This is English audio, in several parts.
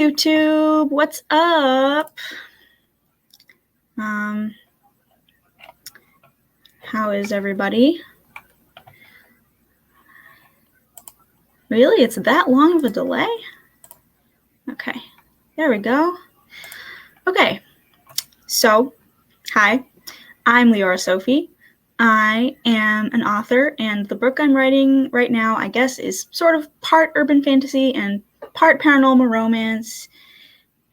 YouTube, what's up? How is everybody? Really? It's that long of a delay? Okay, there we go. Okay, so, hi, I'm Liora Sophie. I am an author, and the book I'm writing right now, I guess, is sort of part urban fantasy and part paranormal romance,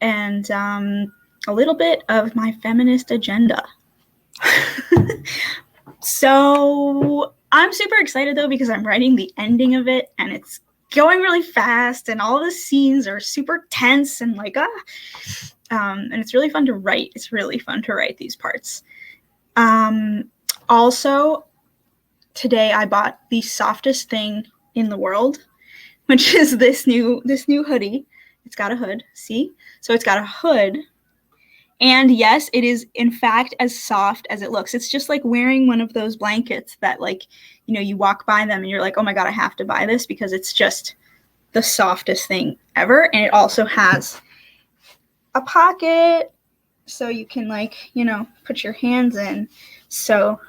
and a little bit of my feminist agenda. So I'm super excited though because I'm writing the ending of it and it's going really fast and all the scenes are super tense and like and it's really fun to write. It's really fun to write these parts. Also, today I bought the softest thing in the world, which is this new hoodie. It's got a hood, see? So it's got a hood. And yes, it is in fact as soft as it looks. It's just like wearing one of those blankets that, like, you know, you walk by them and you're like, oh my God, I have to buy this because it's just the softest thing ever. And it also has a pocket so you can, like, you know, put your hands in. So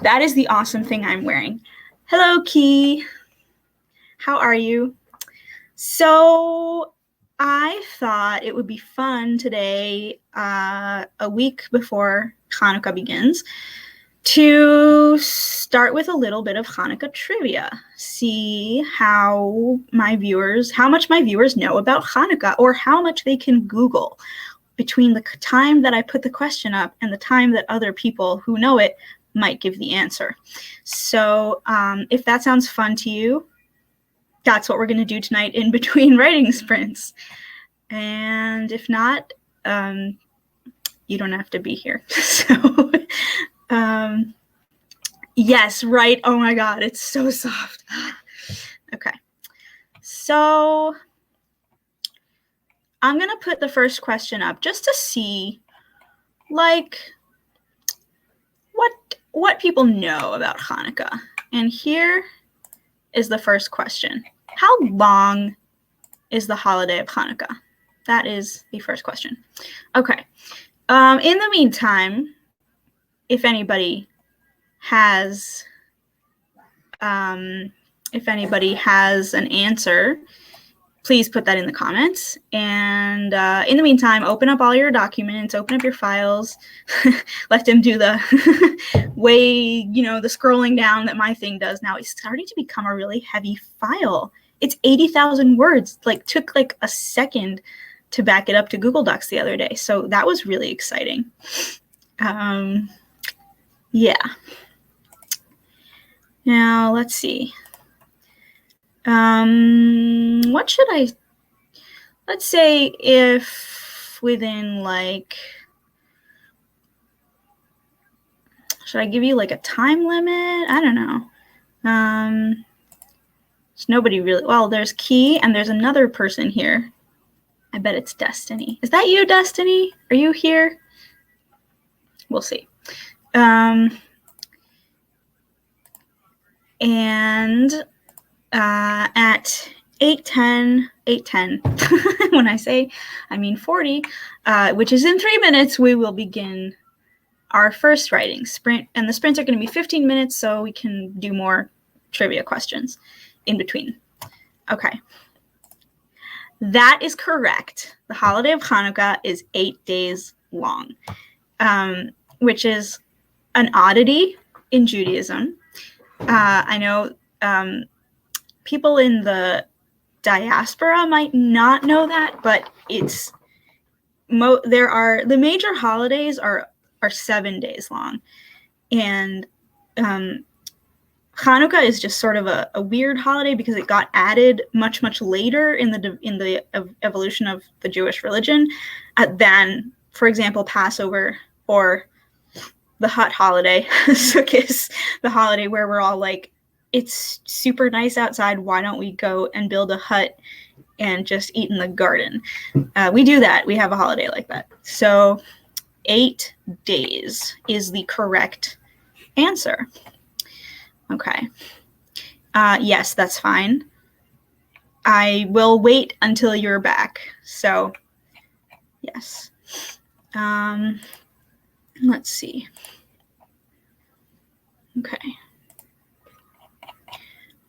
that is the awesome thing I'm wearing. Hello, Key. How are you? So I thought it would be fun today, a week before Hanukkah begins, to start with a little bit of Hanukkah trivia. See how much my viewers know about Hanukkah, or how much they can Google between the time that I put the question up and the time that other people who know it might give the answer. So if that sounds fun to you, that's what we're going to do tonight in between writing sprints. And if not, you don't have to be here. So, yes, right. Oh my God, it's so soft. Okay. So I'm going to put the first question up just to see, like, what people know about Hanukkah. And here is the first question. How long is the holiday of Hanukkah? That is the first question. Okay. In the meantime, if anybody has an answer, please put that in the comments. And in the meantime, open up all your documents, open up your files, let them do the way, you know, the scrolling down that my thing does now. It's starting to become a really heavy file. It's 80,000 words, like took like a second to back it up to Google Docs the other day. So that was really exciting. Yeah. Now let's see. Let's say if within, like, should I give you like a time limit? I don't know. There's nobody really, well, there's Key and there's another person here. I bet it's Destiny. Is that you, Destiny? Are you here? We'll see. And at 8:10, when I say, I mean 40, which is in 3 minutes, we will begin our first writing sprint. And the sprints are going to be 15 minutes, so we can do more trivia questions in between. Okay. That is correct. The holiday of Hanukkah is 8 days long, which is an oddity in Judaism. I know people in the diaspora might not know that, but it's the major holidays are 7 days long, and Hanukkah is just sort of a weird holiday because it got added much later in the evolution of the Jewish religion than, for example, Passover or the hut holiday, Sukkot, the holiday where we're all like, it's super nice outside, why don't we go and build a hut and just eat in the garden? We do that. We have a holiday like that. So 8 days is the correct answer. Okay. Yes, that's fine. I will wait until you're back. So, yes. Let's see. Okay.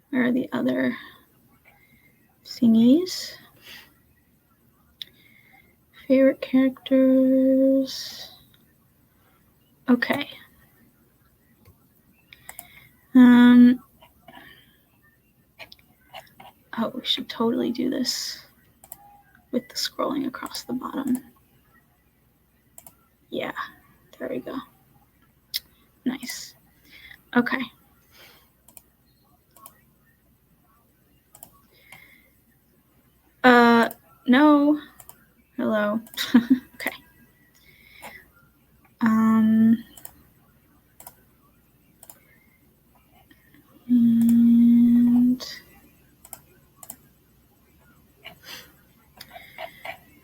Where are the other thingies? Favorite characters. Okay. Oh, we should totally do this with the scrolling across the bottom. Yeah, there we go. Nice. Okay. No. Hello. Okay. And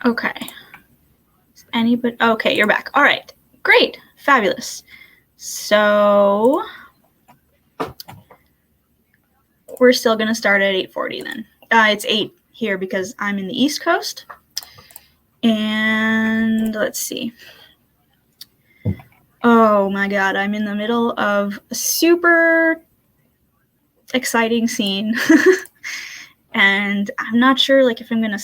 okay. Anybody? Okay, you're back. All right. Great. Fabulous. So we're still going to start at 8:40 then. It's 8 here because I'm in the East Coast. And let's see. Oh my God, I'm in the middle of a super exciting scene. And I'm not sure like if I'm going to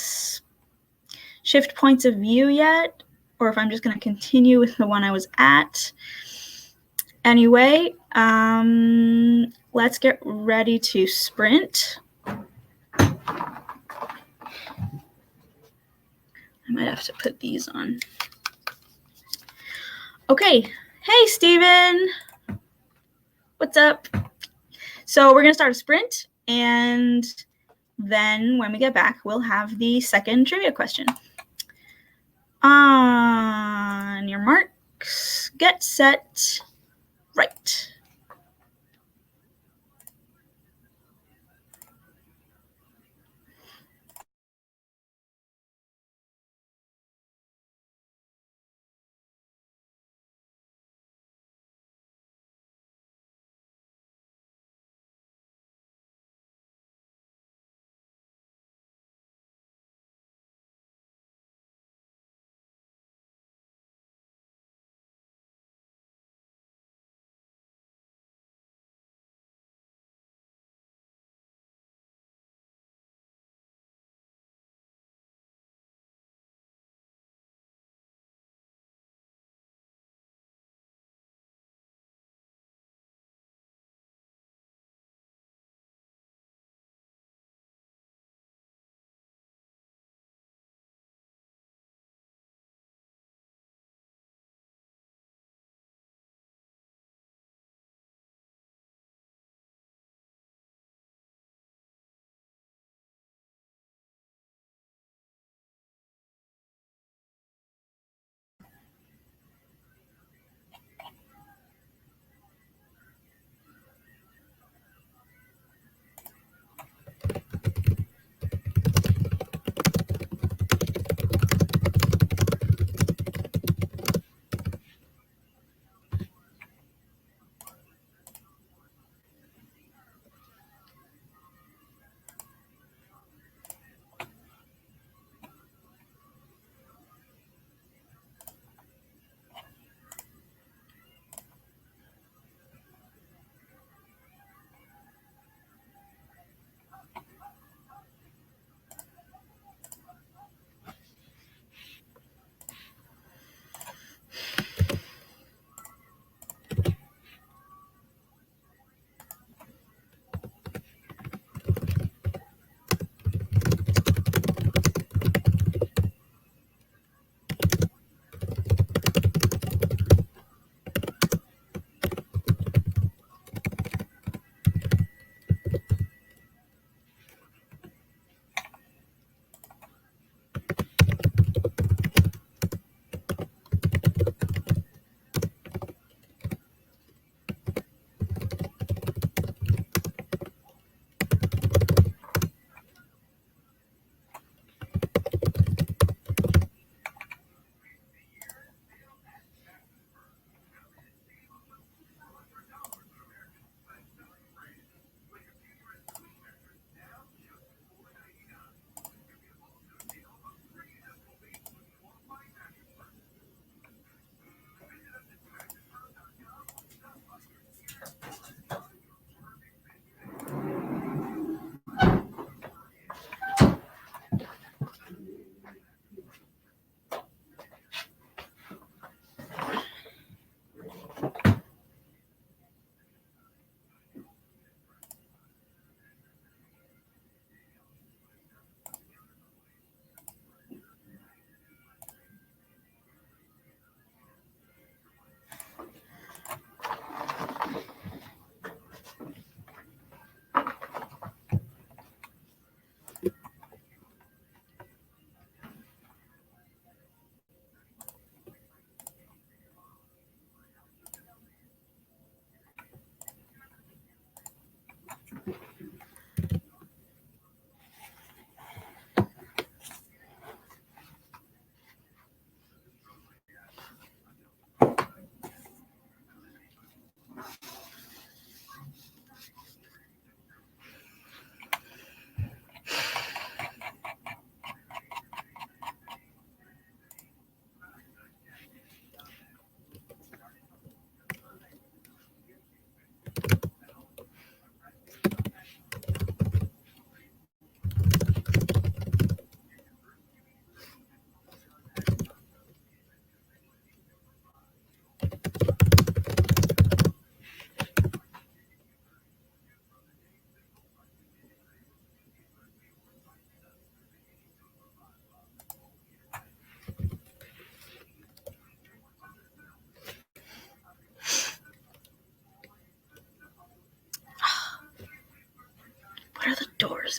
shift points of view yet, or if I'm just going to continue with the one I was at. Anyway, let's get ready to sprint. I might have to put these on. Okay. Hey, Steven. What's up? So we're going to start a sprint, and then when we get back, we'll have the second trivia question. On your marks, get set, right.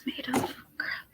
this made of? Crap.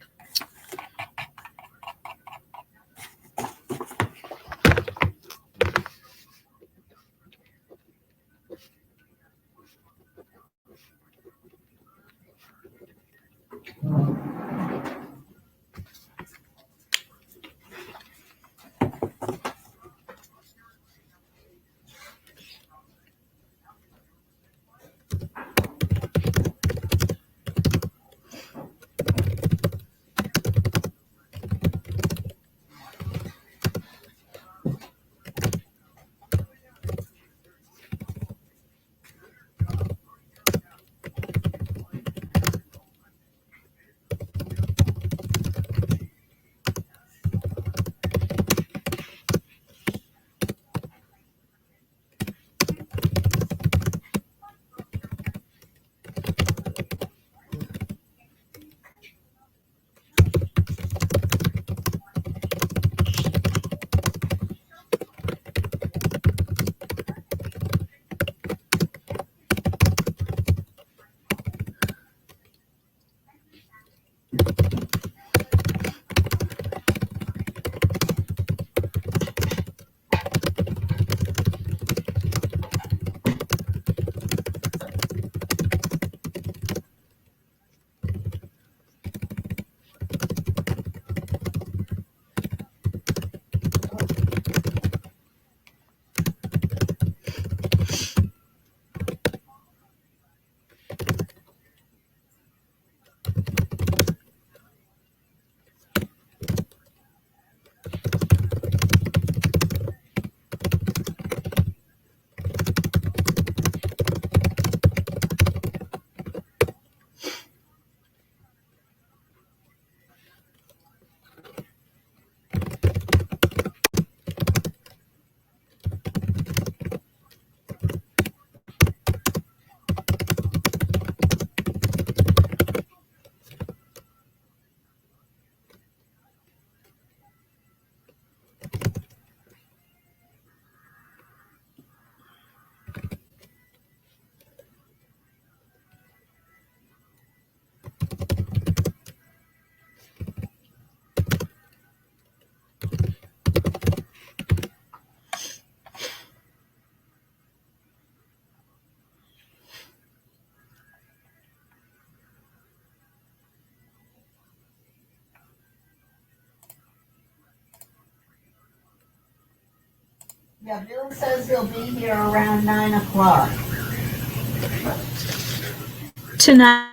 Yeah, Bill says he'll be here around 9 o'clock. Tonight.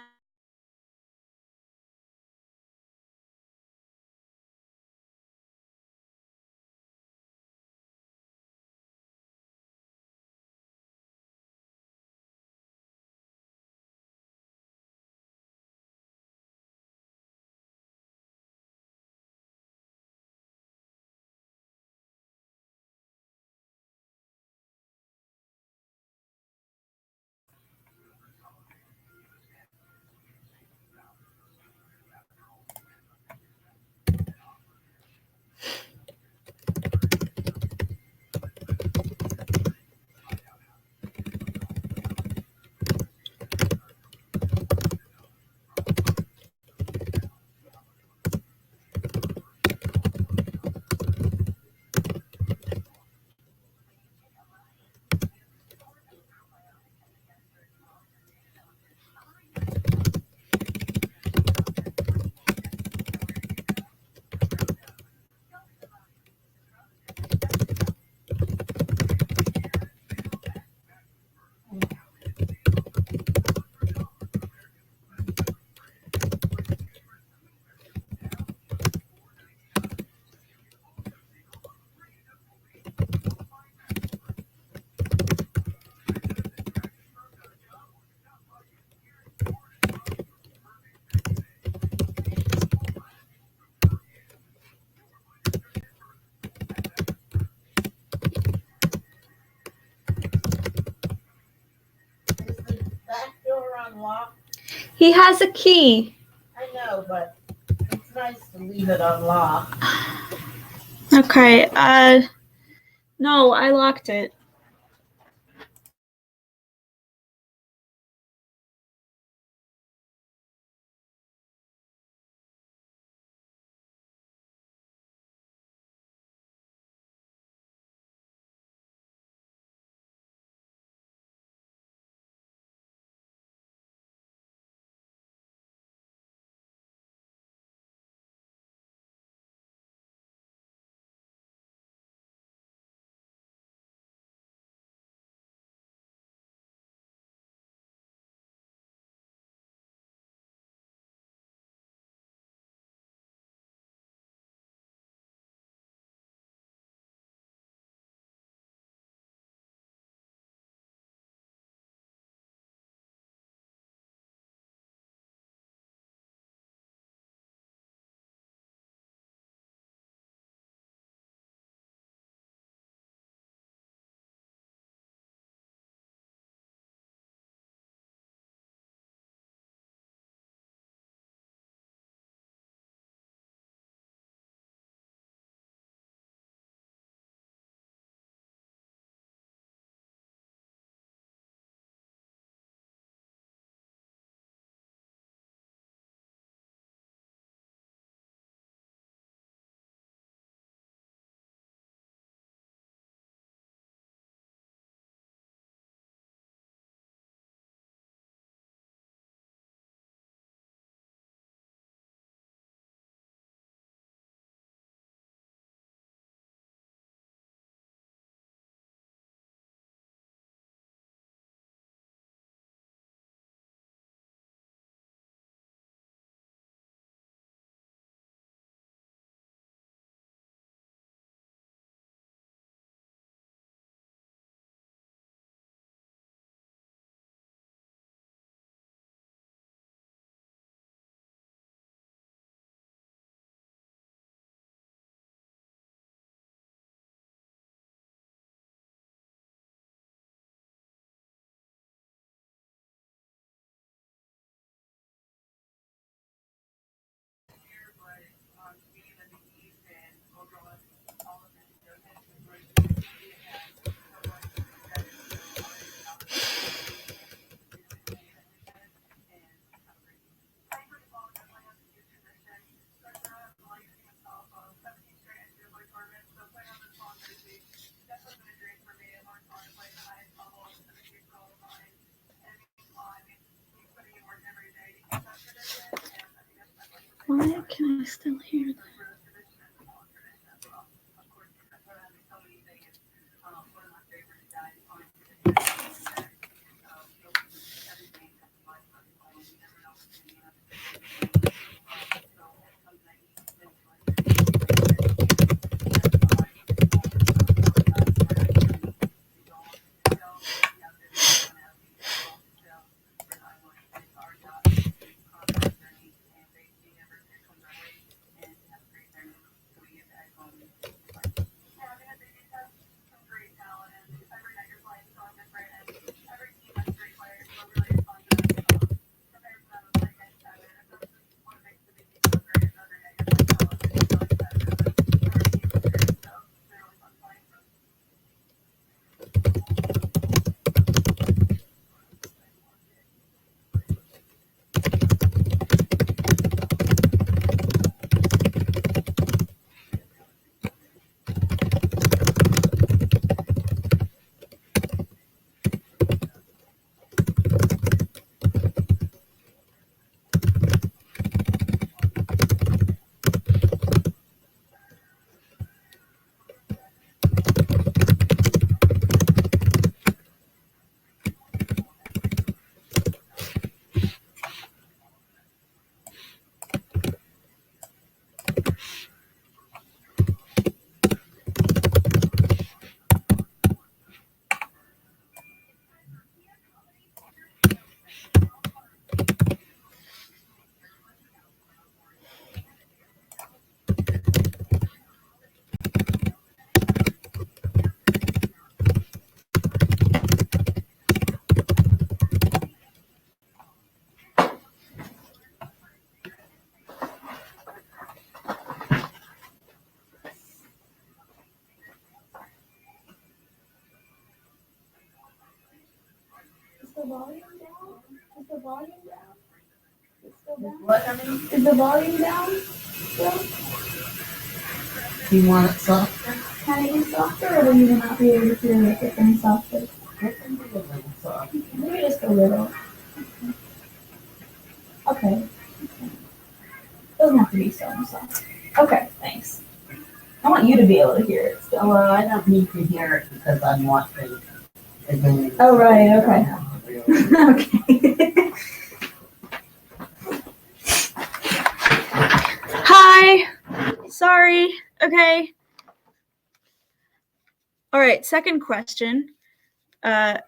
Is the back door unlocked? He has a key. I know, but it's nice to leave it unlocked. Okay, no, I locked it. I still hear that? the volume down? Is the volume down? It's still down? What, honey? Is the volume down still? Do you want it softer? Can it be softer, or will you not be able to hear it if it's softer? It can be a little soft. Maybe just a little. Okay. Doesn't have to be so soft. Okay, thanks. I want you to be able to hear it still. Well, I don't need to hear it because I'm watching the game. Oh, right, okay. Okay. Hi. Sorry. Okay. All right. Second question. Do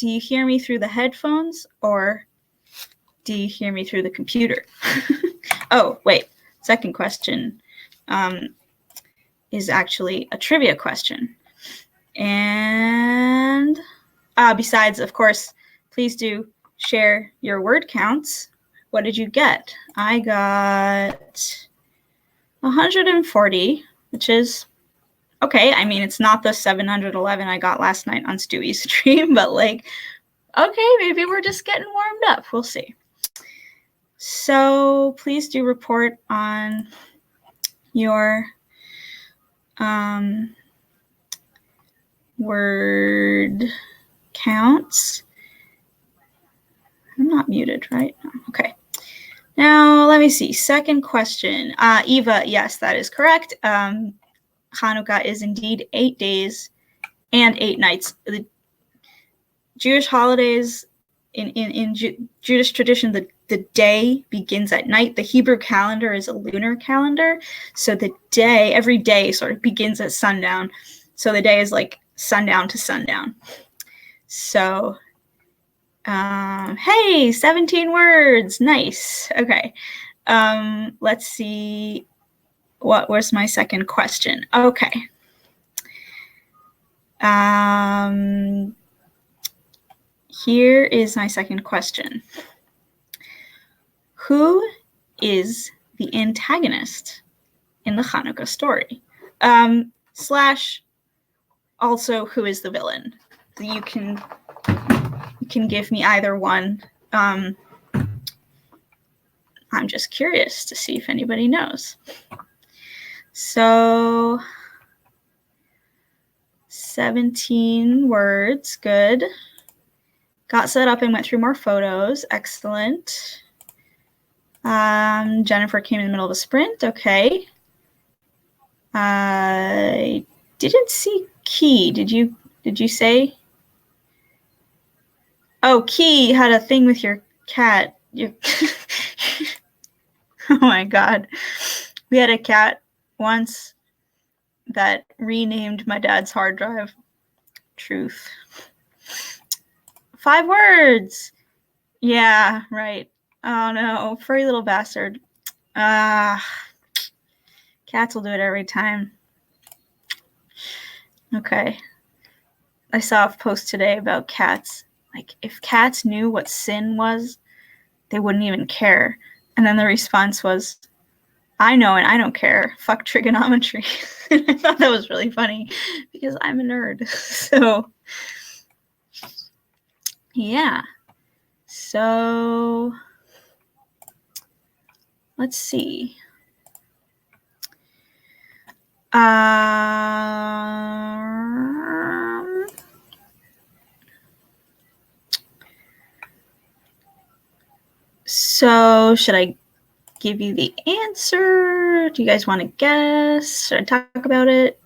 you hear me through the headphones or do you hear me through the computer? Oh, wait. Second question is actually a trivia question. And besides, of course, please do share your word counts. What did you get? I got 140, which is okay. I mean, it's not the 711 I got last night on Stewie's stream, but like, okay, maybe we're just getting warmed up. We'll see. So please do report on your word counts. I'm not muted, right? No. Okay. Now, let me see. Second question. Eva, yes, that is correct. Hanukkah is indeed 8 days and 8 nights. The Jewish holidays, in Jewish tradition, the day begins at night. The Hebrew calendar is a lunar calendar. So the day, every day sort of begins at sundown. So the day is like sundown to sundown. So, hey, 17 words. Nice. Okay. Let's see. What was my second question? Okay. Here is my second question. Who is the antagonist in the Hanukkah story? Slash also, who is the villain? You can give me either one. I'm just curious to see if anybody knows. So 17 words, good. Got set up and went through more photos, excellent. Jennifer came in the middle of a sprint. Okay. I didn't see Key. Did you say? Oh, Key had a thing with your cat. Oh my God. We had a cat once that renamed my dad's hard drive. Truth. 5 words. Yeah, right. Oh no, furry little bastard. Cats will do it every time. Okay. I saw a post today about cats. Like, if cats knew what sin was, they wouldn't even care. And then the response was, I know and I don't care. Fuck trigonometry. I thought that was really funny because I'm a nerd. So, yeah. So, let's see. So, should I give you the answer? Do you guys want to guess? Should I talk about it?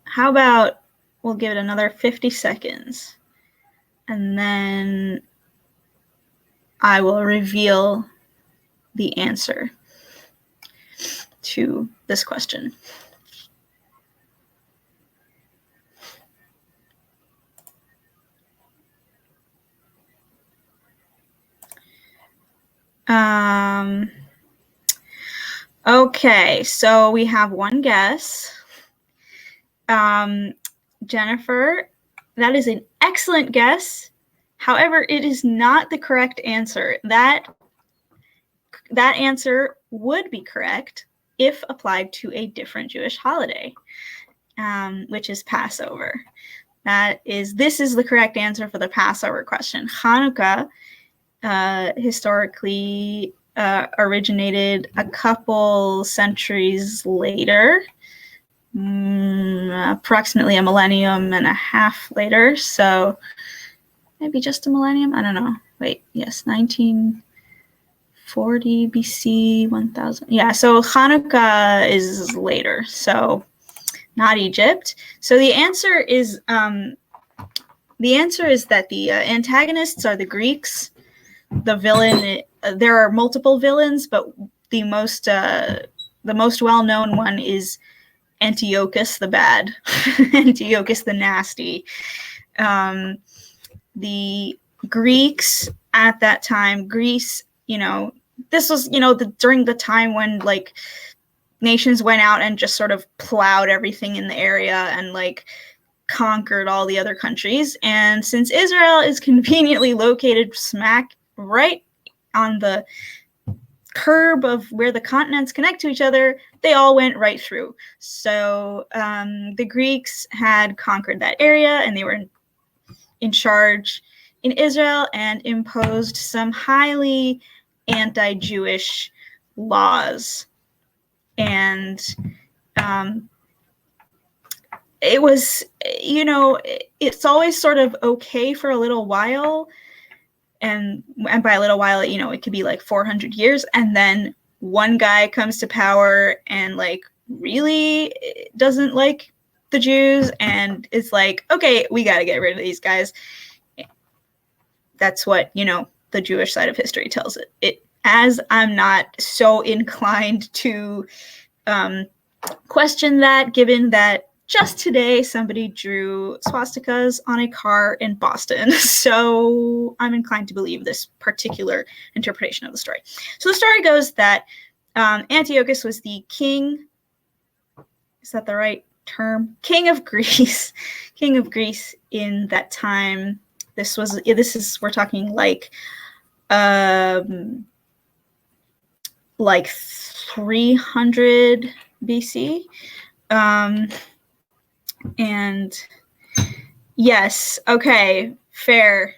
How about we'll give it another 50 seconds and then I will reveal the answer to this question. Okay, so we have one guess. Jennifer, that is an excellent guess. However, it is not the correct answer. That answer would be correct if applied to a different Jewish holiday, which is Passover. This is the correct answer for the Passover question. Hanukkah historically originated a couple centuries later, approximately a millennium and a half later. So maybe just a millennium. I don't know. Wait, yes, 1940 BC, 1000. Yeah, so Hanukkah is later. So not Egypt. So the answer is that the antagonists are the Greeks. The villain, there are multiple villains, but the most well-known one is Antiochus the bad, Antiochus the nasty. The Greeks at that time, Greece, this was, during the time when like nations went out and just sort of plowed everything in the area and like conquered all the other countries. And since Israel is conveniently located smack right on the curb of where the continents connect to each other, they all went right through. So the Greeks had conquered that area and they were in charge in Israel and imposed some highly anti-Jewish laws. And it was, it's always sort of okay for a little while. And by a little while, it could be like 400 years. And then one guy comes to power and like really doesn't like the Jews and is like, okay, we got to get rid of these guys. That's what, the Jewish side of history tells it. As I'm not so inclined to question that, given that just today, somebody drew swastikas on a car in Boston. So I'm inclined to believe this particular interpretation of the story. So the story goes that Antiochus was the king. Is that the right term? King of Greece. King of Greece in that time. We're talking like 300 BC. And yes, okay, fair.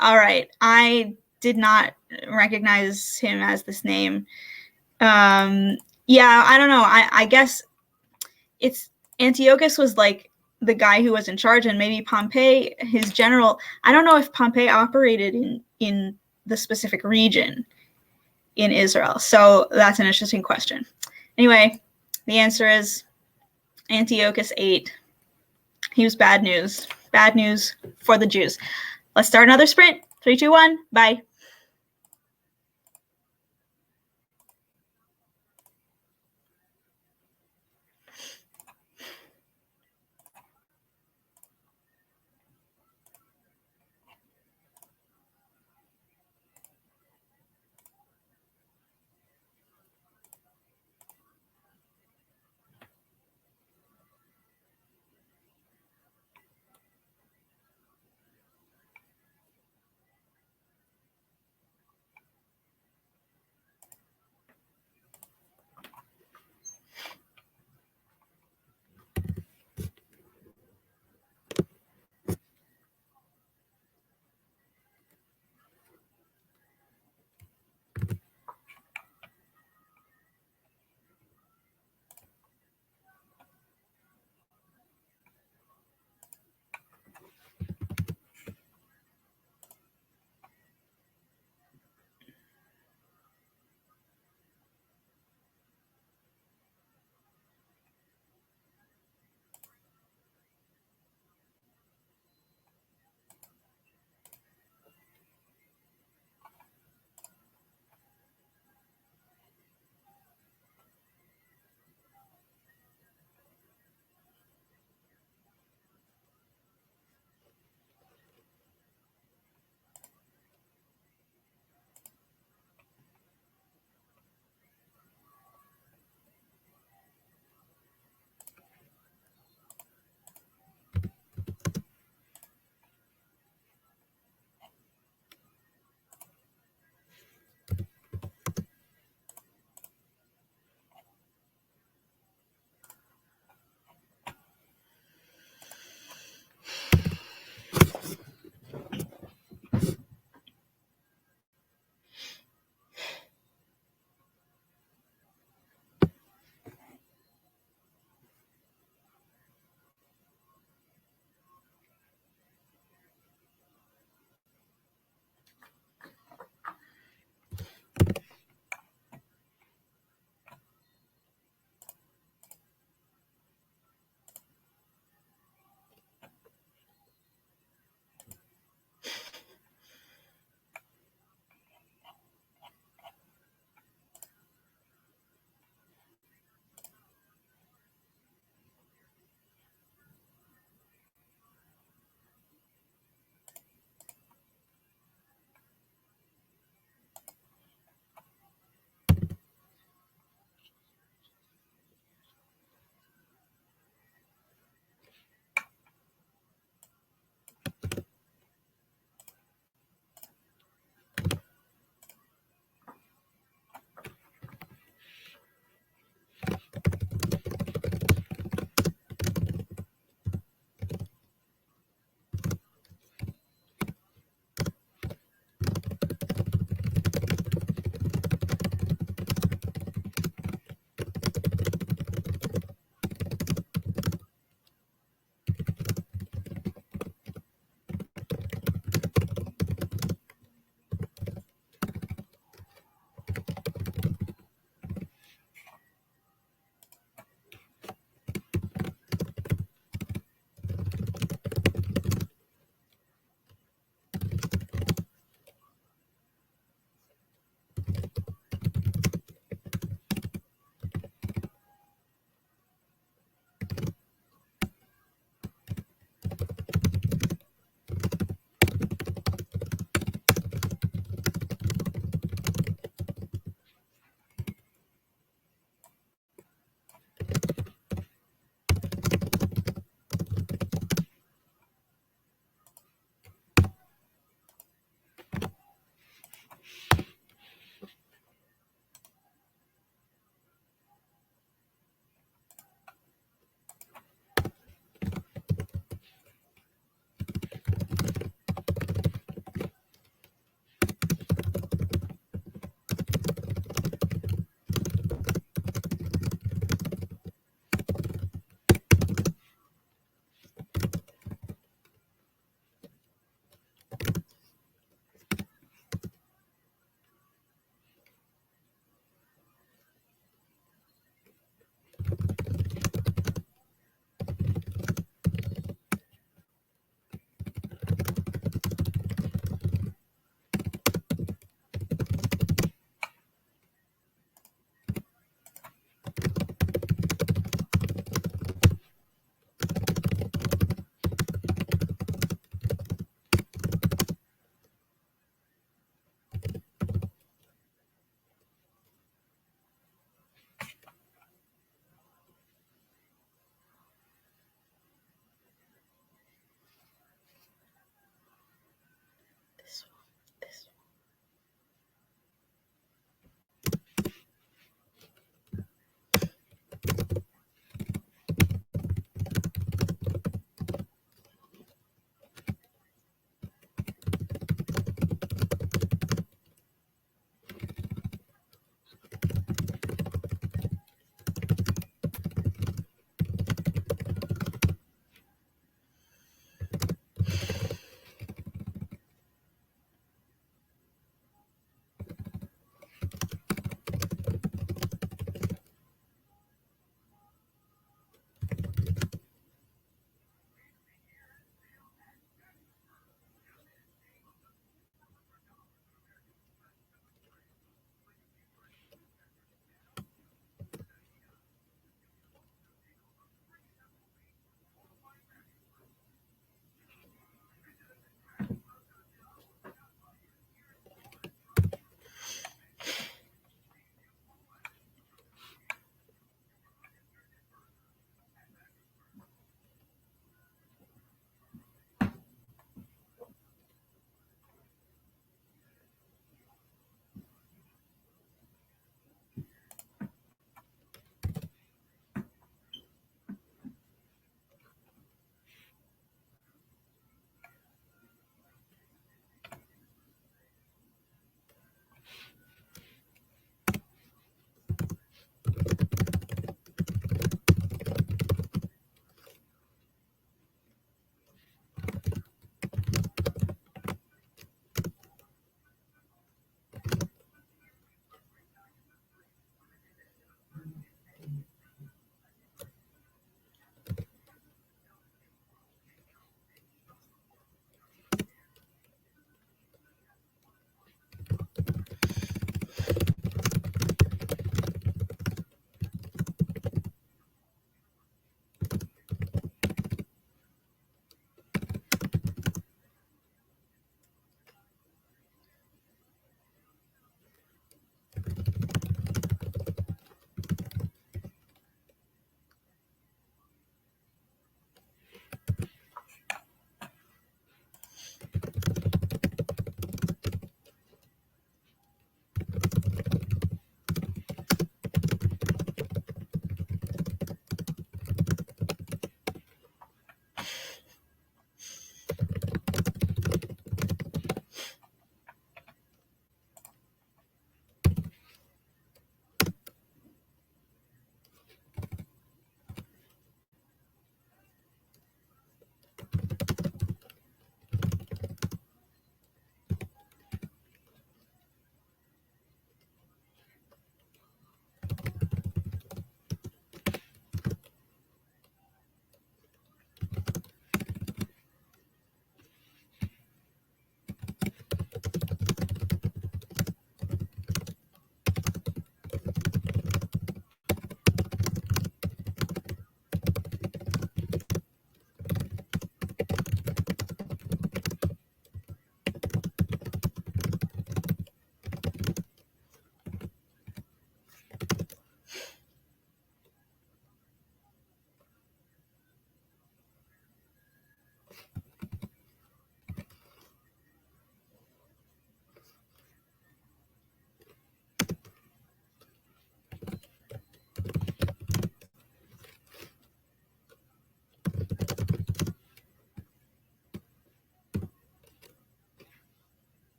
All right. I did not recognize him as this name. Yeah, I don't know. I guess it's Antiochus was like the guy who was in charge, and maybe Pompey, his general. I don't know if Pompey operated in the specific region in Israel? So that's an interesting question. Anyway, the answer is Antiochus ate. He was bad news. Bad news for the Jews. Let's start another sprint. 3, 2, 1. Bye.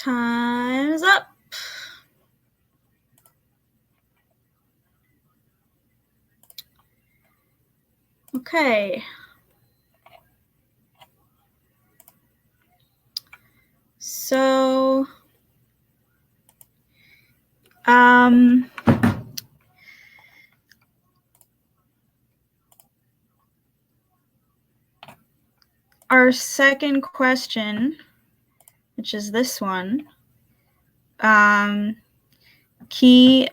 Time's up. Okay. So, our second question, which is this one, Key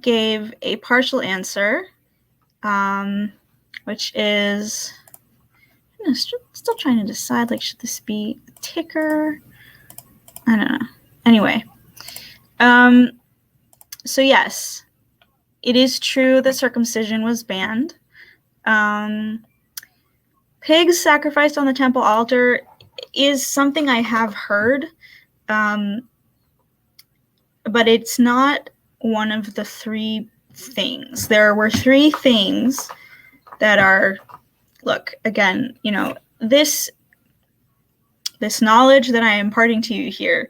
gave a partial answer, which is, I'm still trying to decide, like, should this be a ticker? I don't know. Anyway, so yes, it is true that circumcision was banned. Pigs sacrificed on the temple altar is something I have heard, but it's not one of the three things. There were three things that are, look, again, you know, this knowledge that I am imparting to you here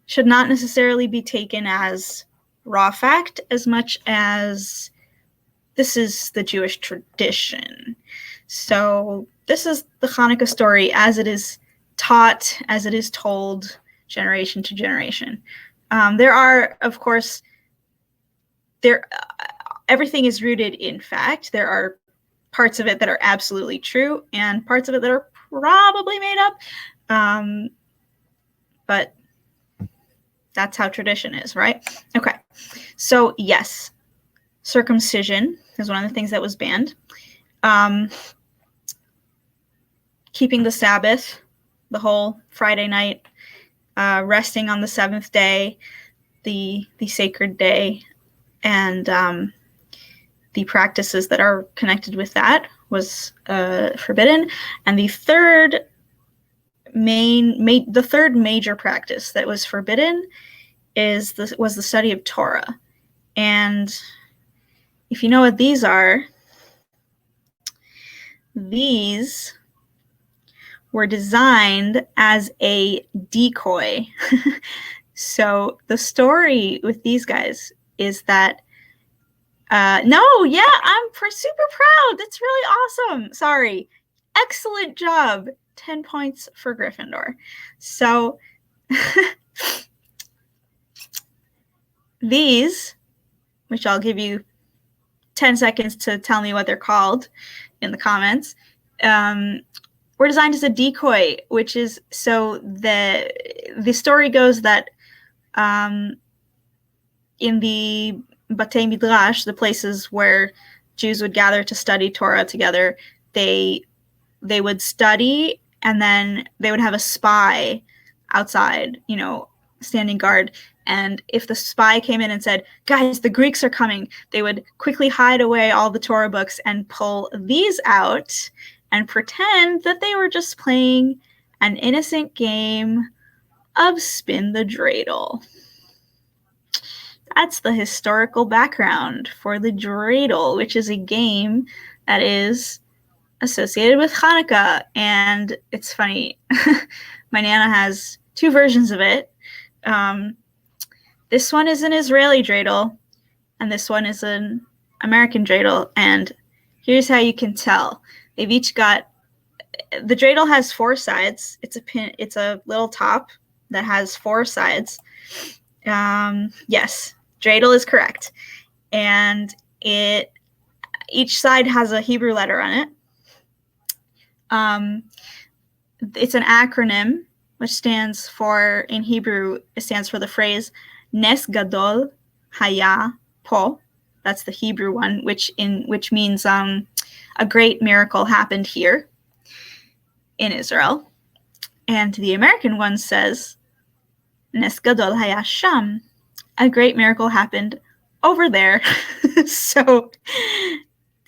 should not necessarily be taken as raw fact as much as this is the Jewish tradition. So this is the Hanukkah story as it is taught, as it is told generation to generation. There are, of course, everything is rooted in fact. There are parts of it that are absolutely true and parts of it that are probably made up. But that's how tradition is, right? Okay. So yes, circumcision is one of the things that was banned. Keeping the Sabbath, the whole Friday night, resting on the seventh day, the sacred day, and the practices that are connected with that was forbidden. And the third major practice that was forbidden was the study of Torah. And if you know what these are, these were designed as a decoy. So the story with these guys is that I'm super proud. That's really awesome. Sorry. Excellent job. 10 points for Gryffindor. So these, which I'll give you 10 seconds to tell me what they're called in the comments, were designed as a decoy, which is, so the story goes that in the Batei Midrash, the places where Jews would gather to study Torah together, they would study and then they would have a spy outside, you know, standing guard. And if the spy came in and said, guys, the Greeks are coming, they would quickly hide away all the Torah books and pull these out and pretend that they were just playing an innocent game of spin the dreidel. That's the historical background for the dreidel, which is a game that is associated with Hanukkah. And it's funny, my Nana has two versions of it. This one is an Israeli dreidel, and this one is an American dreidel. And here's how you can tell. They've each got, the dreidel has four sides. It's a little top that has four sides. Yes, dreidel is correct. And each side has a Hebrew letter on it. It's an acronym, which stands for, in Hebrew, it stands for the phrase Nes Gadol Haya Po. That's the Hebrew one, which means a great miracle happened here in Israel. And the American one says Nes Gadol Haya Sham. A great miracle happened over there. So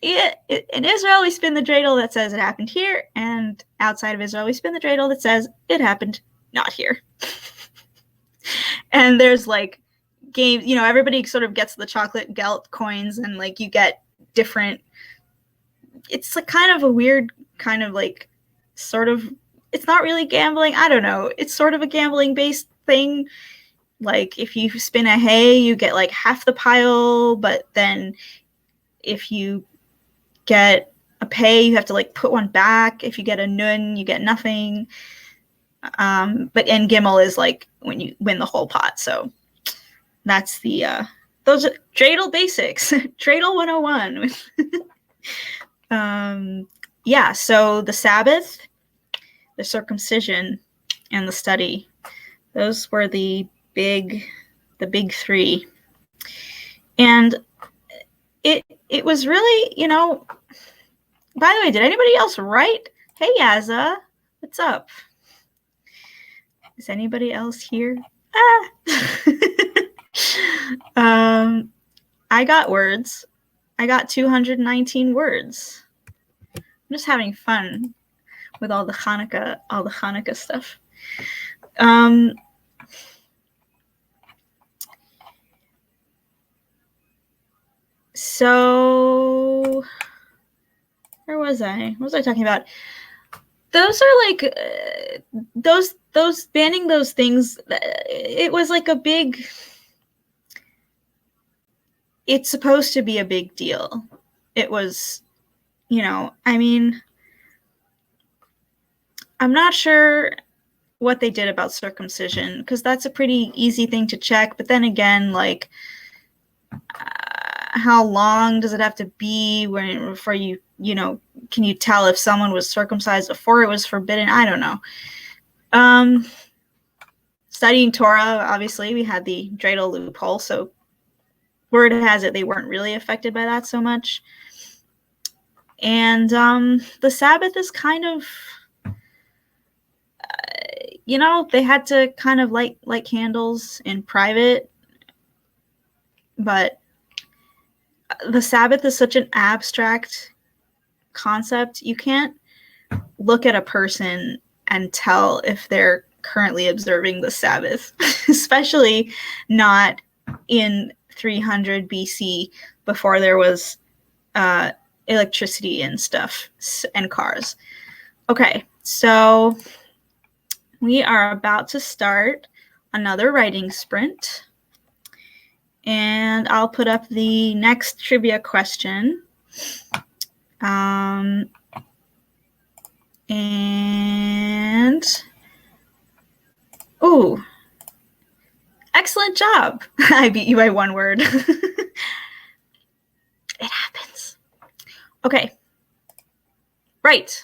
in Israel, we spin the dreidel that says it happened here, and outside of Israel, we spin the dreidel that says it happened not here. And there's like games, you know, everybody sort of gets the chocolate gelt coins, and like you get different, it's like kind of a weird kind of like sort of it's not really gambling. I don't know. It's sort of a gambling based thing. Like if you spin a hay, you get like half the pile, but then if you get a pay, you have to like put one back. If you get a nun, you get nothing. But and Gimel is like when you win the whole pot. So that's the those are dreidel basics. Dreidel 101. Yeah, so the Sabbath, the circumcision, and the study. Those were the big three. And it was really, you know, by the way, did anybody else write? Hey Yaza, what's up? Is anybody else here? I got words. I got 219 words. I'm just having fun with all the Hanukkah stuff. So where was I? What was I talking about? Those are like those banning those things. It was like a big. It's supposed to be a big deal. It was, you know, I mean, I'm not sure what they did about circumcision because that's a pretty easy thing to check. But then again, like, how long does it have to be before you know, can you tell if someone was circumcised before it was forbidden? I don't know. Studying Torah, obviously, we had the dreidel loophole, so word has it they weren't really affected by that so much. And the Sabbath is kind of, you know, they had to kind of light candles in private, but the Sabbath is such an abstract concept. You can't look at a person and tell if they're currently observing the Sabbath, especially not in 300 BC before there was electricity and stuff and cars. Okay, so we are about to start another writing sprint. And I'll put up the next trivia question. And ooh, excellent job. I beat you by one word. It happens. Okay. Right.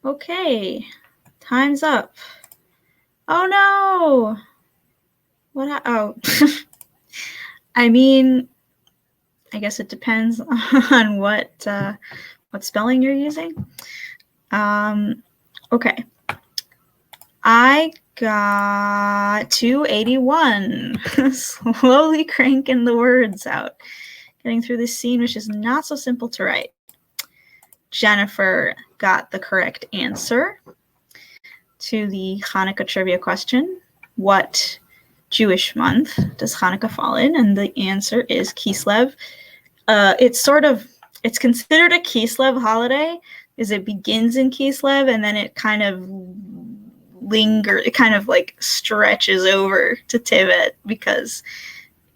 Okay, time's up. Oh no! What? Oh, I mean, I guess it depends on what spelling you're using. Okay, I got 281. Slowly cranking the words out, getting through this scene, which is not so simple to write. Jennifer got the correct answer to the Hanukkah trivia question. What Jewish month does Hanukkah fall in? And the answer is Kislev. It's considered a Kislev holiday because it begins in Kislev and then it kind of stretches over to Tevet because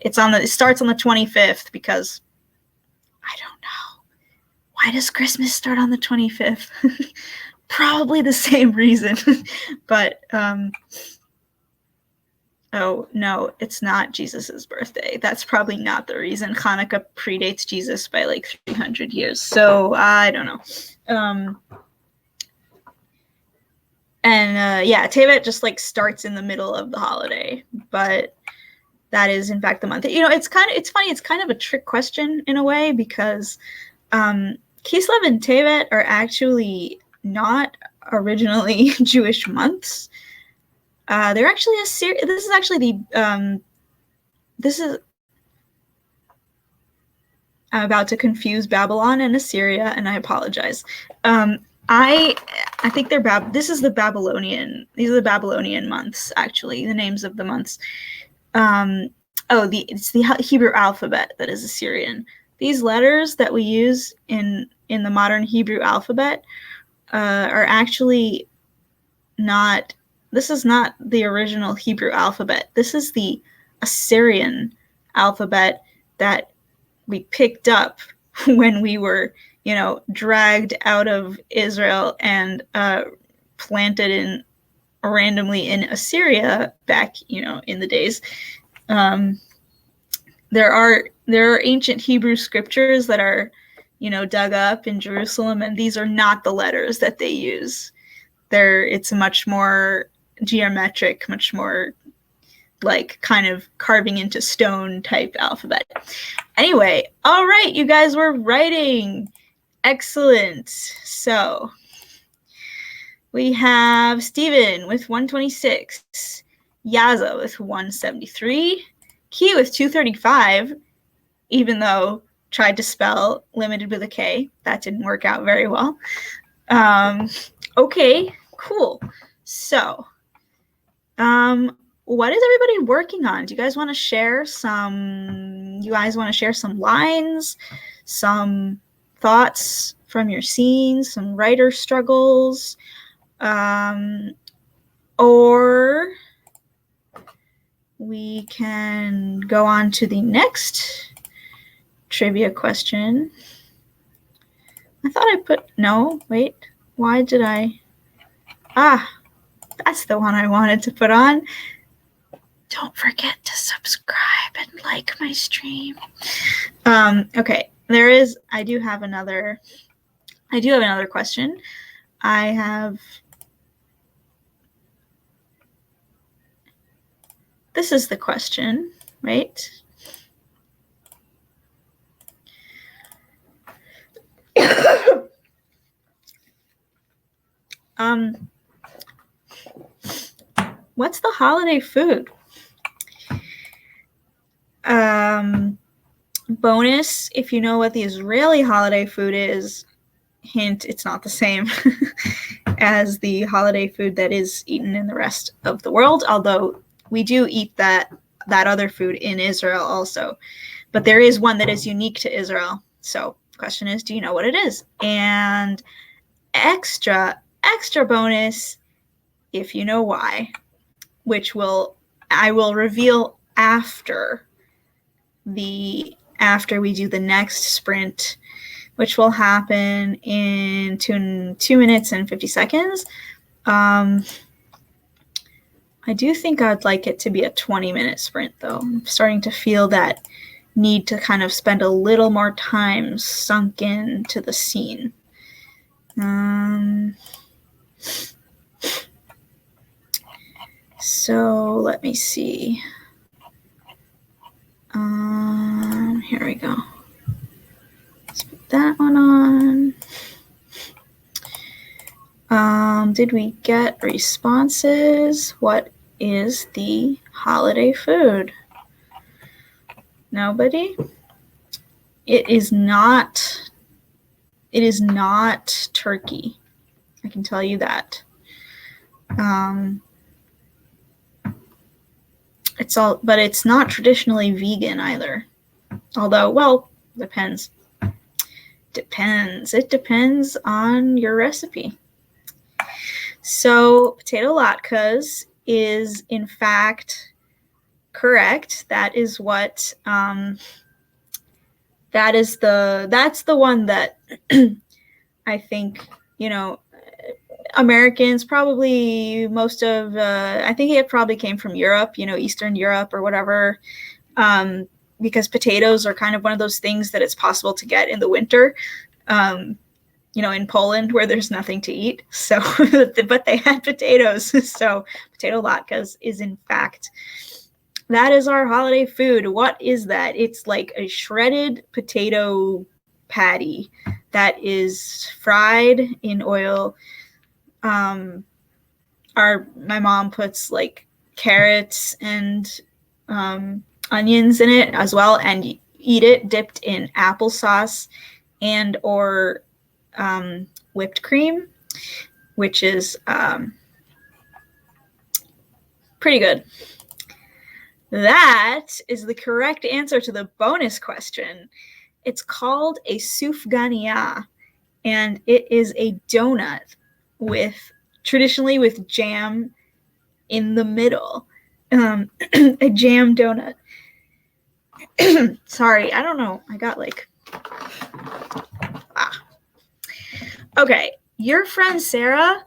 it starts on the 25th because I don't know. Why does Christmas start on the 25th? Probably the same reason. But oh no, it's not Jesus's birthday. That's probably not the reason. Hanukkah predates Jesus by like 300 years. So I don't know. Tevet just like starts in the middle of the holiday, but that is in fact the month. It's funny. It's kind of a trick question in a way because Kislev and Tevet are actually not originally Jewish months. They're actually this is actually I'm about to confuse Babylon and Assyria, and I apologize. I think these are the Babylonian months, actually, the names of the months. It's the Hebrew alphabet that is Assyrian. These letters that we use in the modern Hebrew alphabet are actually not. This is not the original Hebrew alphabet. This is the Assyrian alphabet that we picked up when we were, dragged out of Israel and planted randomly in Assyria back, in the days. There are ancient Hebrew scriptures that are, dug up in Jerusalem, and these are not the letters that they use. It's much more geometric, much more like kind of carving into stone type alphabet. Anyway, all right, you guys were writing. Excellent. So we have Stephen with 126, Yaza with 173, Key with 235, even though tried to spell limited with a K. That didn't work out very well. Okay, cool. So, what is everybody working on? Do you guys want to share some lines, some thoughts from your scenes, some writer struggles, or we can go on to the next trivia question. I thought why did I? That's the one I wanted to put on. Don't forget to subscribe and like my stream. Okay, I do have another question. This is the question, right? What's the holiday food? Bonus, if you know what the Israeli holiday food is, hint, it's not the same as the holiday food that is eaten in the rest of the world, although we do eat that other food in Israel also. But there is one that is unique to Israel. So the question is, do you know what it is? And extra bonus, if you know why, which I will reveal after we do the next sprint, which will happen in 2 minutes and 50 seconds. I do think I'd like it to be a 20-minute sprint, though. I'm starting to feel that need to kind of spend a little more time sunk into the scene. So let me see. Here we go. Let's put that one on. Did we get responses? What is the holiday food? Nobody? It is not turkey. I can tell you that. But it's not traditionally vegan either. Although, well, depends. It depends on your recipe. So potato latkes is in fact correct. That is what that's the one that I think, Americans, probably most of, I think it probably came from Europe, Eastern Europe or whatever, because potatoes are kind of one of those things that it's possible to get in the winter, in Poland where there's nothing to eat. So, but they had potatoes. So potato latkes is in fact, that is our holiday food. What is that? It's like a shredded potato patty that is fried in oil. My mom puts like carrots and onions in it as well, and you eat it dipped in applesauce and or whipped cream, which is pretty good. That is the correct answer to the bonus question. It's called a sufganiyah, and it is a donut traditionally with jam in the middle. A jam donut. Sorry, I don't know. I got Okay, your friend Sarah,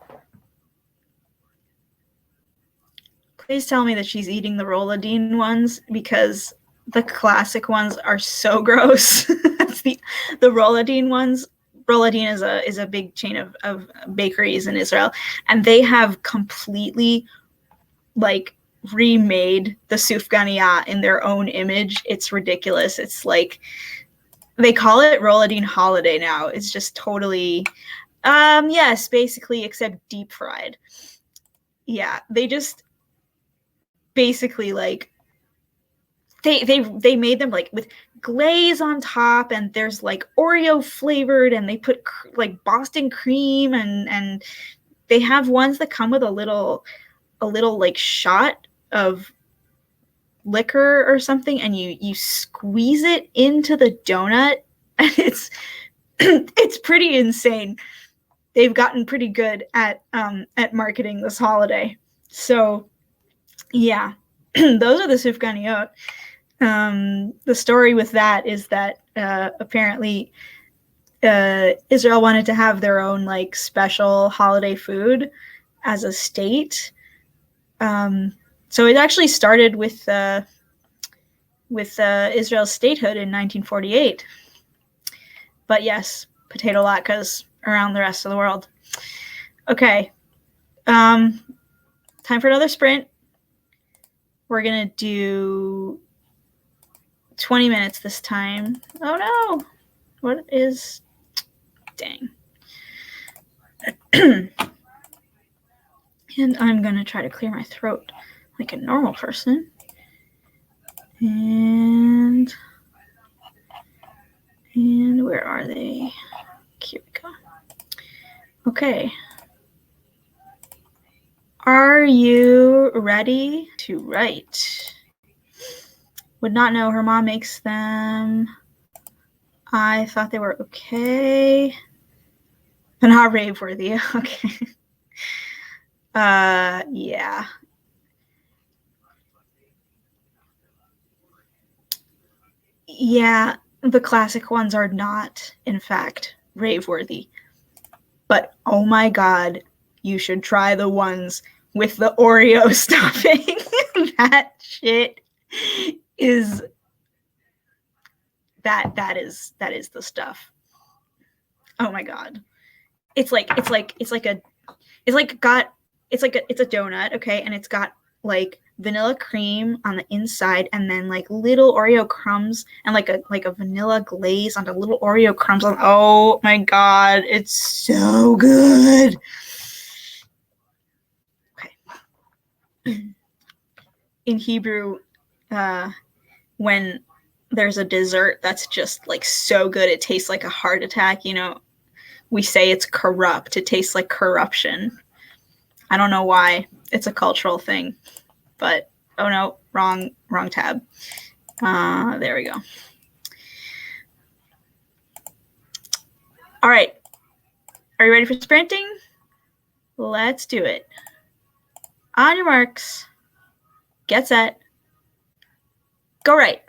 please tell me that she's eating the Rolladine ones, because the classic ones are so gross. That's the Rolladine ones. Rolladine is a big chain of bakeries in Israel, and they have completely remade the sufganiyah in their own image. It's ridiculous. It's like they call it Rolladine Holiday now. It's just totally yes, basically, except deep fried. Yeah, they just basically they made them with glaze on top, and there's Oreo flavored, and they put Boston cream, and they have ones that come with a little shot of liquor or something, and you squeeze it into the donut, and it's pretty insane. They've gotten pretty good at marketing this holiday. So yeah, those are the sufganiyot. The story with that is that apparently Israel wanted to have their own special holiday food as a state. So it actually started with Israel's statehood in 1948. But yes, potato latkes around the rest of the world. Okay, time for another sprint. We're gonna do 20 minutes this time. Oh no, what is, dang. And I'm gonna try to clear my throat like a normal person. And where are they? Here we go. Okay. Are you ready to write? Would not know. Her mom makes them. I thought they were okay. But not rave worthy. Okay. Yeah. Yeah, the classic ones are not, in fact, rave worthy. But oh my god, you should try the ones with the Oreo stuffing. That shit is that is the stuff. Oh my god. It's a donut, okay, and it's got like vanilla cream on the inside, and then like little Oreo crumbs and like a vanilla glaze onto little Oreo crumbs. Oh my god, it's so good. Okay. In Hebrew, when there's a dessert that's just like so good it tastes like a heart attack, you know, we say it's corrupt. It tastes like corruption. I don't know why. It's a cultural thing. But oh no, wrong tab. There we go. All right. Are you ready for sprinting? Let's do it. On your marks. Get set. Go right.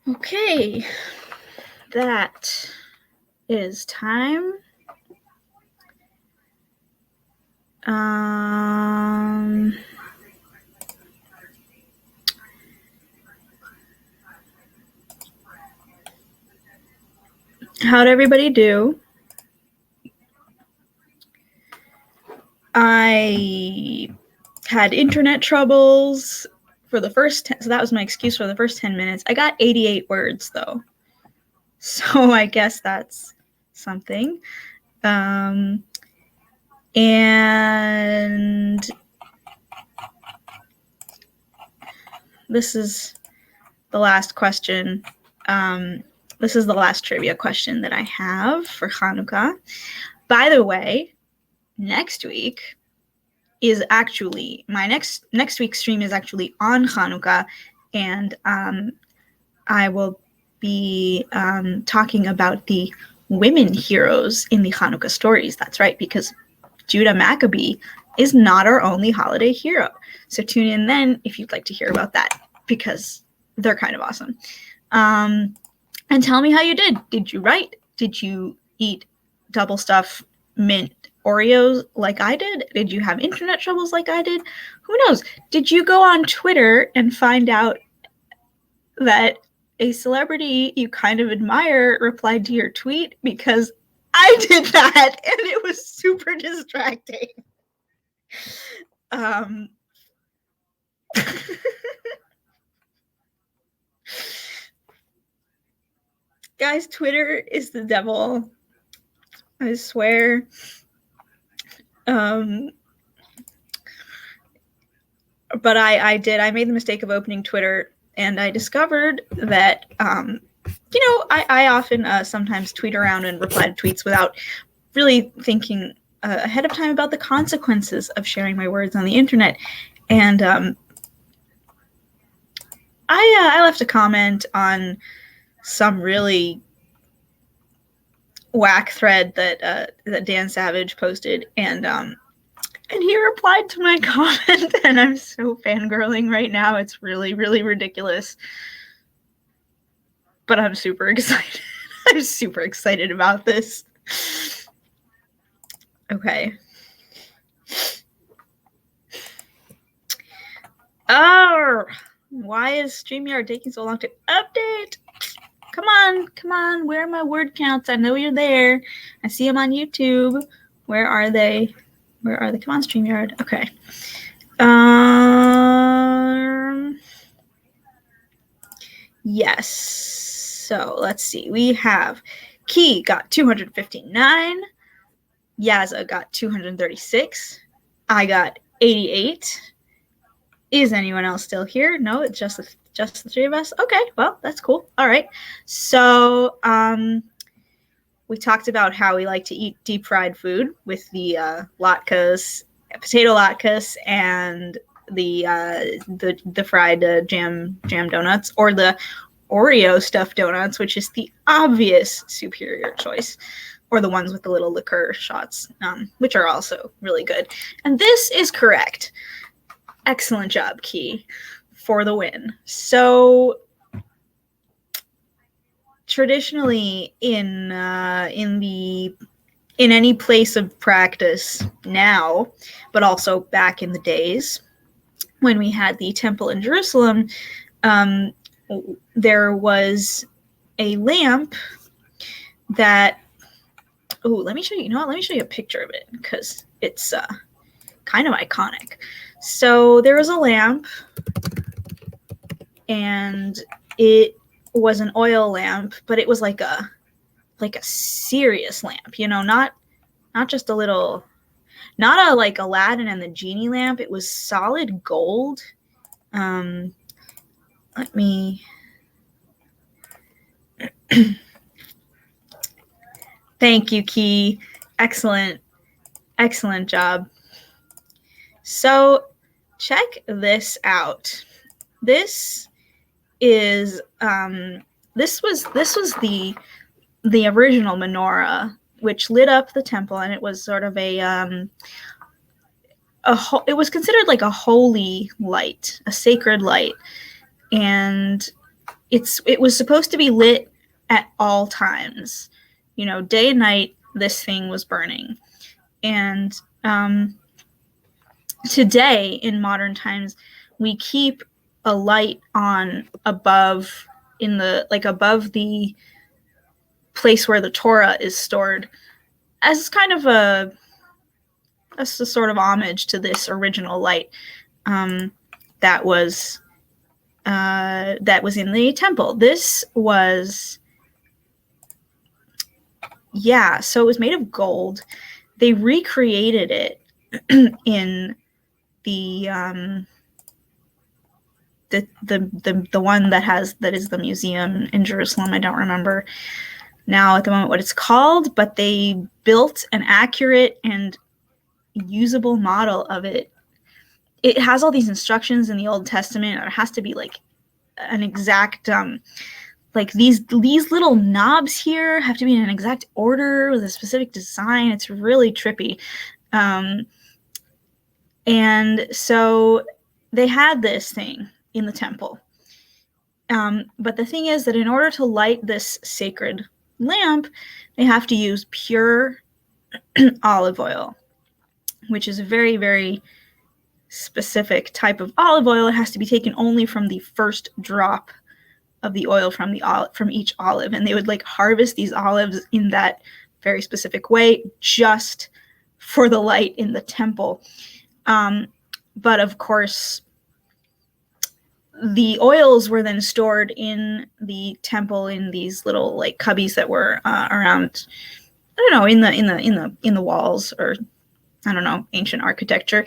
Okay, that is time. How'd everybody do? I had internet troubles for the first 10, so that was my excuse for the first 10 minutes. I got 88 words though, so I guess that's something. And this is the last question. This is the last trivia question that I have for Hanukkah. By the way, next week is actually my next week's stream is actually on Hanukkah, and I will be talking about the women heroes in the Hanukkah stories. That's right, because Judah Maccabee is not our only holiday hero. So tune in then if you'd like to hear about that, because they're kind of awesome. And tell me how you did. Did you write? Did you eat double stuff mint Oreos like I did? Did you have internet troubles like I did? Who knows? Did you go on Twitter and find out that a celebrity you kind of admire replied to your tweet? Because I did that, and it was super distracting. Guys, Twitter is the devil. I swear. But I made the mistake of opening Twitter, and I discovered that, I often sometimes tweet around and reply to tweets without really thinking ahead of time about the consequences of sharing my words on the internet. And I left a comment on some really whack thread that Dan Savage posted, and he replied to my comment, and I'm so fangirling right now. It's really, really ridiculous. But I'm super excited. I'm super excited about this. Okay. Oh, why is StreamYard taking so long to update? Come on. Where are my word counts? I know you're there. I see them on YouTube. Where are they? Come on, StreamYard. Okay. Yes. So let's see. We have Key got 259. Yaza got 236. I got 88. Is anyone else still here? No, it's just the three of us. Okay, well, that's cool. All right. So we talked about how we like to eat deep fried food with the latkes, potato latkes, and the fried jam donuts, or the Oreo stuffed donuts, which is the obvious superior choice, or the ones with the little liqueur shots, which are also really good. And this is correct. Excellent job, Key, for the win. So traditionally in any place of practice now, but also back in the days when we had the temple in Jerusalem, there was a lamp that, let me show you. You know what? Let me show you a picture of it, because it's kind of iconic. So there was a lamp, and it was an oil lamp, but it was like a serious lamp, not just a little, not a like Aladdin and the genie lamp. It was solid gold. Let me thank you, Key. Excellent job. So check this out. This is this was the original menorah, which lit up the temple, and it was sort of it was considered like a holy light, a sacred light, and it was supposed to be lit at all times, day and night. This thing was burning. And today, in modern times, we keep a light on above the place where the Torah is stored, as kind of a sort of homage to this original light that was in the temple. This was, so it was made of gold. They recreated it in the one that is the museum in Jerusalem. I don't remember now at the moment what it's called, but they built an accurate and usable model of it. It has all these instructions in the Old Testament. It has to be like an exact like these little knobs here have to be in an exact order with a specific design. It's really trippy. And so they had this thing in the temple. But the thing is that in order to light this sacred lamp, they have to use pure olive oil, which is a very, very specific type of olive oil. It has to be taken only from the first drop of the oil from each olive. And they would like harvest these olives in that very specific way just for the light in the temple. But of course, the oils were then stored in the temple in these little like cubbies that were around, I don't know, in the walls, or I don't know, ancient architecture.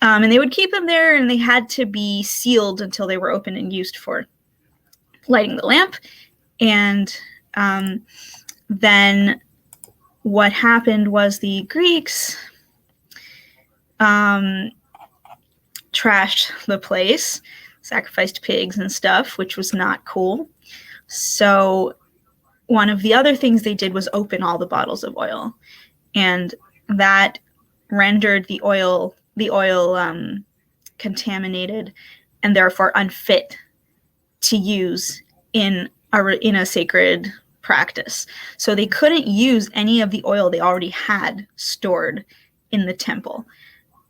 And they would keep them there, and they had to be sealed until they were opened and used for lighting the lamp. And then what happened was the Greeks trashed the place, sacrificed pigs and stuff, which was not cool. So one of the other things they did was open all the bottles of oil, and that rendered the oil contaminated and therefore unfit to use in a sacred practice. So they couldn't use any of the oil they already had stored in the temple,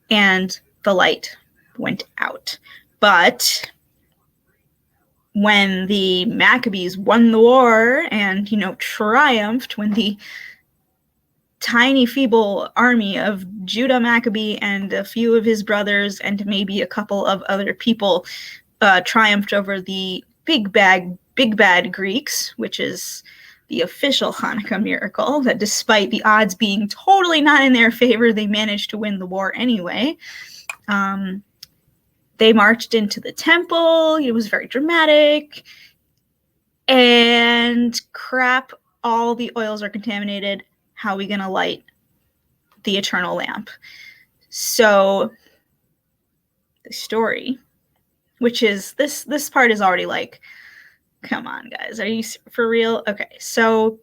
and the light went out. But when the Maccabees won the war and, triumphed, when the tiny, feeble army of Judah Maccabee and a few of his brothers and maybe a couple of other people triumphed over the big bad Greeks, which is the official Hanukkah miracle, that despite the odds being totally not in their favor, they managed to win the war anyway. They marched into the temple. It was very dramatic. And crap, all the oils are contaminated. How are we going to light the eternal lamp? So the story, which is this part is already like, come on, guys, are you for real? Okay, so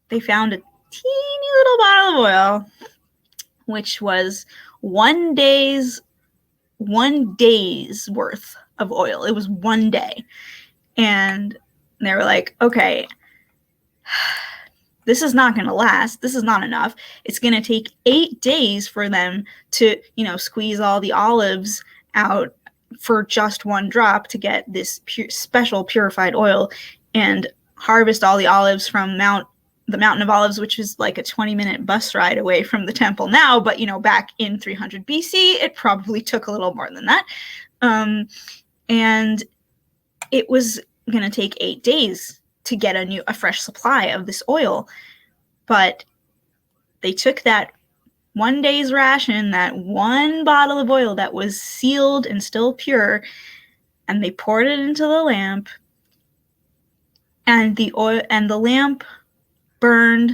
they found a teeny little bottle of oil, which was one day's worth of oil. It was one day. And they were like, okay, this is not going to last. This is not enough. It's going to take 8 days for them to, squeeze all the olives out for just one drop to get this special purified oil, and harvest all the olives from the Mountain of Olives, which is like a 20-minute bus ride away from the temple now. But, back in 300 BC, it probably took a little more than that. And it was going to take 8 days to get a fresh supply of this oil. But they took that one day's ration, that one bottle of oil that was sealed and still pure, and they poured it into the lamp, and the lamp burned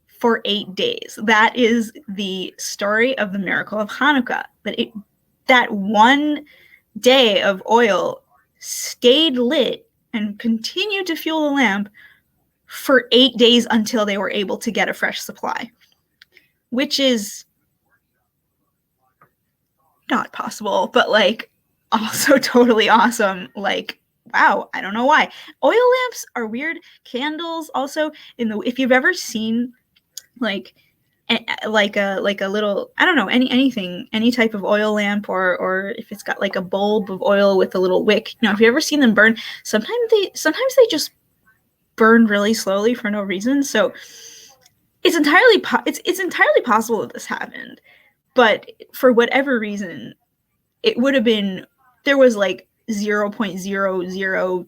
for 8 days. That is the story of the miracle of Hanukkah. That one day of oil stayed lit and continued to fuel the lamp for 8 days until they were able to get a fresh supply, which is not possible, but like also totally awesome. Like, wow, I don't know why. Oil lamps are weird. Candles also, if you've ever seen like a little, I don't know, any type of oil lamp, or if it's got like a bulb of oil with a little wick, if you've ever seen them burn, sometimes they just burn really slowly for no reason. So it's entirely possible that this happened, but for whatever reason, it would have been, there was like 0.00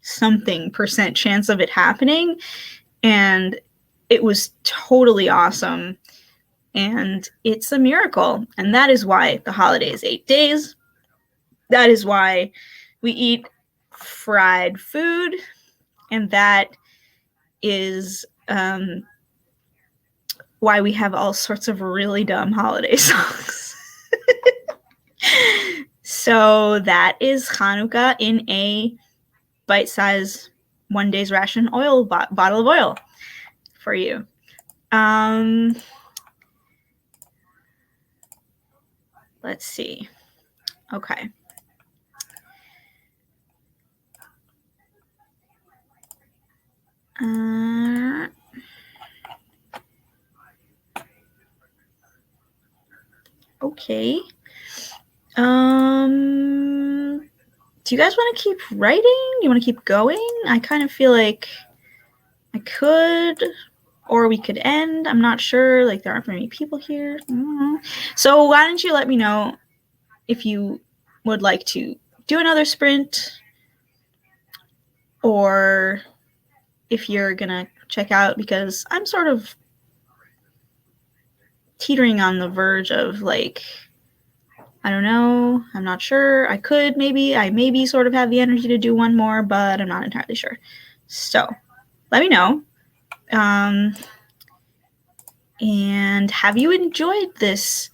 something % chance of it happening, and it was totally awesome, and it's a miracle. And that is why the holiday is 8 days. That is why we eat fried food, and that is why we have all sorts of really dumb holiday songs. So that is Hanukkah in a bite-sized 1 day's ration oil bottle of oil for you. Let's see. Okay. Okay. Do you guys want to keep writing? Do you want to keep going? I kind of feel like I could, or we could end. I'm not sure. Like, there aren't very many people here. So why don't you let me know if you would like to do another sprint, or if you're gonna check out, because I'm sort of teetering on the verge of, like, I don't know, I'm not sure. I maybe sort of have the energy to do one more, but I'm not entirely sure. So let me know. And have you enjoyed this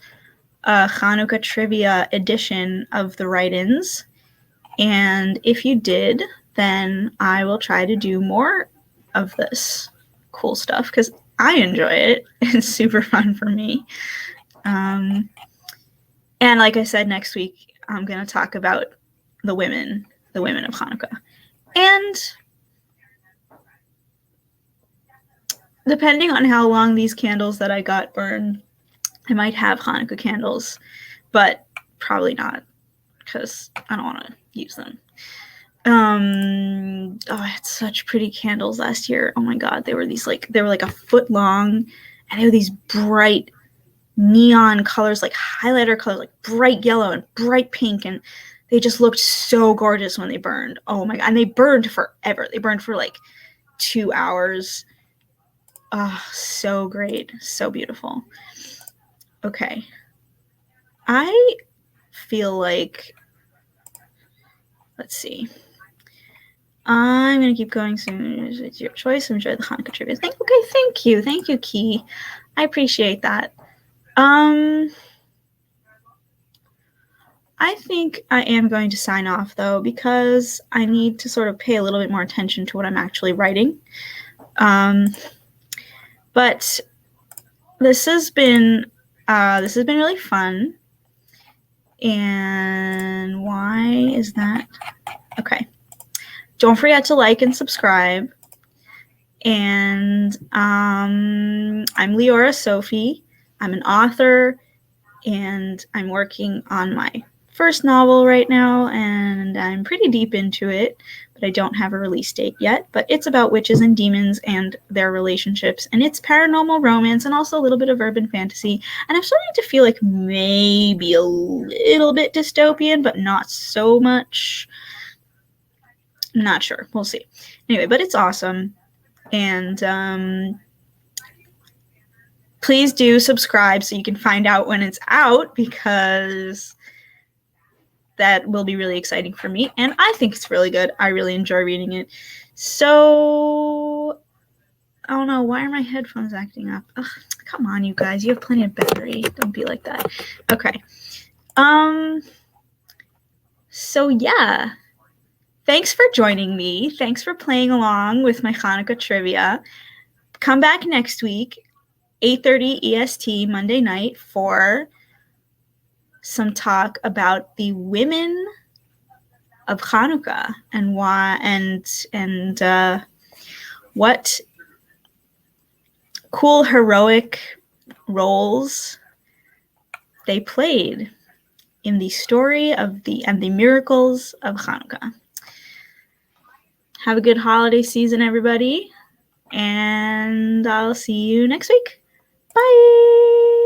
Hanukkah trivia edition of the write-ins? And if you did, then I will try to do more of this cool stuff, because I enjoy it. It's super fun for me. And like I said, next week I'm going to talk about the women of Hanukkah. And depending on how long these candles that I got burn, I might have Hanukkah candles, but probably not, because I don't want to use them. I had such pretty candles last year. Oh my god, they were like a foot long, and they were these bright neon colors, like highlighter colors, like bright yellow and bright pink, and they just looked so gorgeous when they burned. Oh my god, and they burned forever. They burned for like 2 hours. Oh, so great, so beautiful. Okay, I feel like, let's see, I'm gonna keep going soon. It's your choice. Enjoy the Hanukkah trivia. Thank you, Key. I appreciate that. I think I am going to sign off, though, because I need to sort of pay a little bit more attention to what I'm actually writing. But this has been really fun. And why is that? Okay. Don't forget to like and subscribe. And I'm Liora Sophie. I'm an author, and I'm working on my first novel right now, and I'm pretty deep into it, but I don't have a release date yet. But it's about witches and demons and their relationships, and it's paranormal romance and also a little bit of urban fantasy. And I'm starting to feel like maybe a little bit dystopian, but not so much. I'm not sure. We'll see. Anyway, but it's awesome. And please do subscribe so you can find out when it's out, because that will be really exciting for me. And I think it's really good. I really enjoy reading it. So, oh no, why are my headphones acting up? Ugh, come on, you guys. You have plenty of battery. Don't be like that. Okay. So yeah. Thanks for joining me. Thanks for playing along with my Hanukkah trivia. Come back next week, 8:30 EST, Monday night, for some talk about the women of Hanukkah and why and what cool heroic roles they played in the story of the miracles of Hanukkah. Have a good holiday season, everybody, and I'll see you next week. Bye.